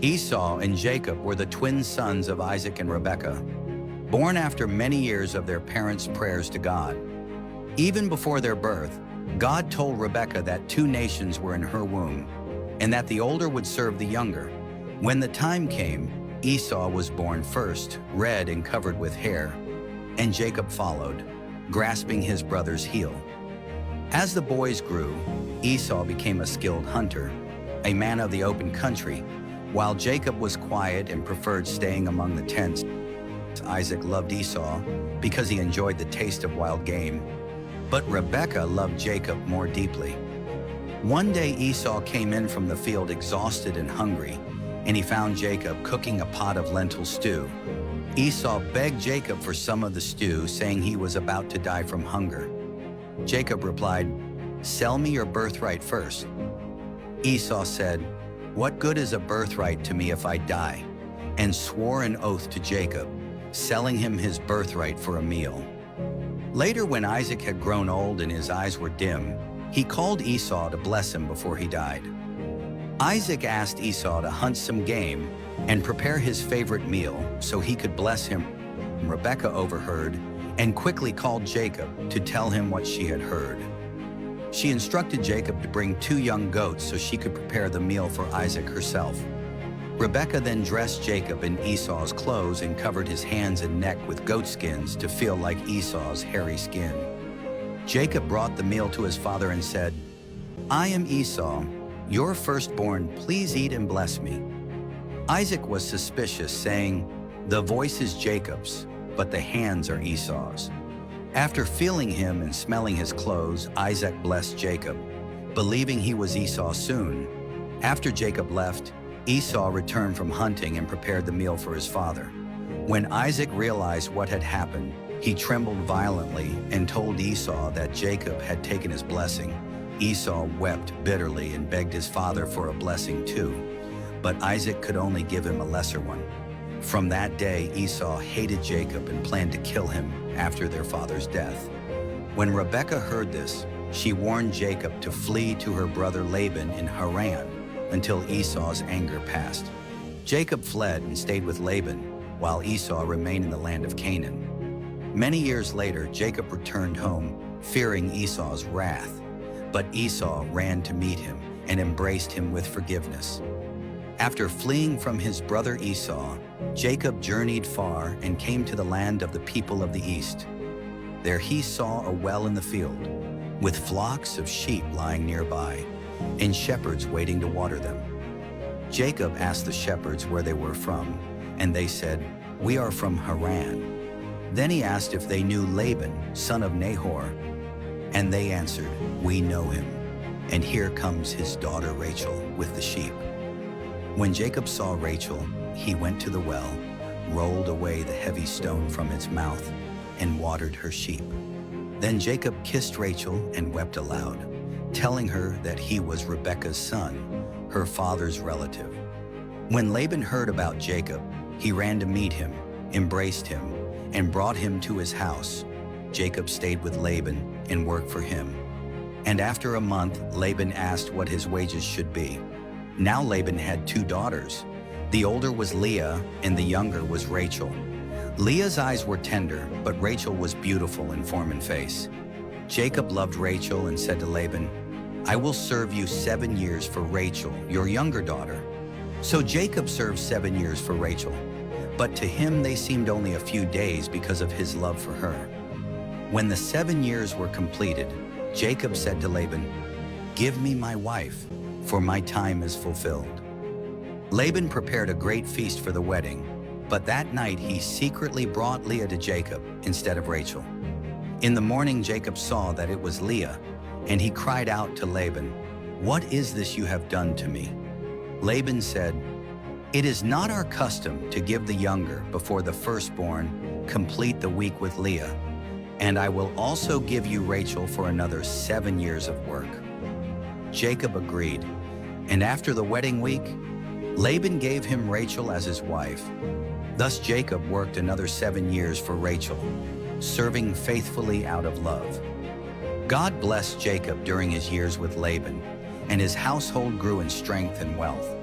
Esau and Jacob were the twin sons of Isaac and Rebekah, born after many years of their parents' prayers to God. Even before their birth, God told Rebekah that two nations were in her womb, and that the older would serve the younger. When the time came, Esau was born first, red and covered with hair, and Jacob followed, grasping his brother's heel. As the boys grew, Esau became a skilled hunter, a man of the open country, while Jacob was quiet and preferred staying among the tents. Isaac loved Esau because he enjoyed the taste of wild game, but Rebekah loved Jacob more deeply. One day Esau came in from the field exhausted and hungry, and he found Jacob cooking a pot of lentil stew. Esau begged Jacob for some of the stew, saying he was about to die from hunger. Jacob replied, "Sell me your birthright first." Esau said, "What good is a birthright to me if I die?" and swore an oath to Jacob, selling him his birthright for a meal. Later, when Isaac had grown old and his eyes were dim, he called Esau to bless him before he died. Isaac asked Esau to hunt some game and prepare his favorite meal so he could bless him. Rebekah overheard and quickly called Jacob to tell him what she had heard. She instructed Jacob to bring 2 young goats so she could prepare the meal for Isaac herself. Rebekah then dressed Jacob in Esau's clothes and covered his hands and neck with goat skins to feel like Esau's hairy skin. Jacob brought the meal to his father and said, "I am Esau, your firstborn, please eat and bless me." Isaac was suspicious, saying, "The voice is Jacob's, but the hands are Esau's." After feeling him and smelling his clothes, Isaac blessed Jacob, believing he was Esau soon. After Jacob left, Esau returned from hunting and prepared the meal for his father. When Isaac realized what had happened, he trembled violently and told Esau that Jacob had taken his blessing. Esau wept bitterly and begged his father for a blessing too, but Isaac could only give him a lesser one. From that day, Esau hated Jacob and planned to kill him after their father's death. When Rebekah heard this, she warned Jacob to flee to her brother Laban in Haran until Esau's anger passed. Jacob fled and stayed with Laban, while Esau remained in the land of Canaan. Many years later, Jacob returned home, fearing Esau's wrath, but Esau ran to meet him and embraced him with forgiveness. After fleeing from his brother Esau, Jacob journeyed far and came to the land of the people of the east. There he saw a well in the field, with flocks of sheep lying nearby, and shepherds waiting to water them. Jacob asked the shepherds where they were from, and they said, "We are from Haran." Then he asked if they knew Laban, son of Nahor, and they answered, "We know him, and here comes his daughter Rachel with the sheep." When Jacob saw Rachel, he went to the well, rolled away the heavy stone from its mouth, and watered her sheep. Then Jacob kissed Rachel and wept aloud, telling her that he was Rebekah's son, her father's relative. When Laban heard about Jacob, he ran to meet him, embraced him, and brought him to his house. Jacob stayed with Laban and worked for him. And after a month, Laban asked what his wages should be. Now Laban had 2 daughters. The older was Leah, and the younger was Rachel. Leah's eyes were tender, but Rachel was beautiful in form and face. Jacob loved Rachel and said to Laban, "I will serve you 7 years for Rachel, your younger daughter." So Jacob served 7 years for Rachel, but to him they seemed only a few days because of his love for her. When the 7 years were completed, Jacob said to Laban, "Give me my wife, for my time is fulfilled." Laban prepared a great feast for the wedding, but that night he secretly brought Leah to Jacob instead of Rachel. In the morning Jacob saw that it was Leah, and he cried out to Laban, "What is this you have done to me?" Laban said, "It is not our custom to give the younger before the firstborn complete the week with Leah, and I will also give you Rachel for another 7 years of work." Jacob agreed, and after the wedding week, Laban gave him Rachel as his wife. Thus Jacob worked another 7 years for Rachel, serving faithfully out of love. God blessed Jacob during his years with Laban, and his household grew in strength and wealth.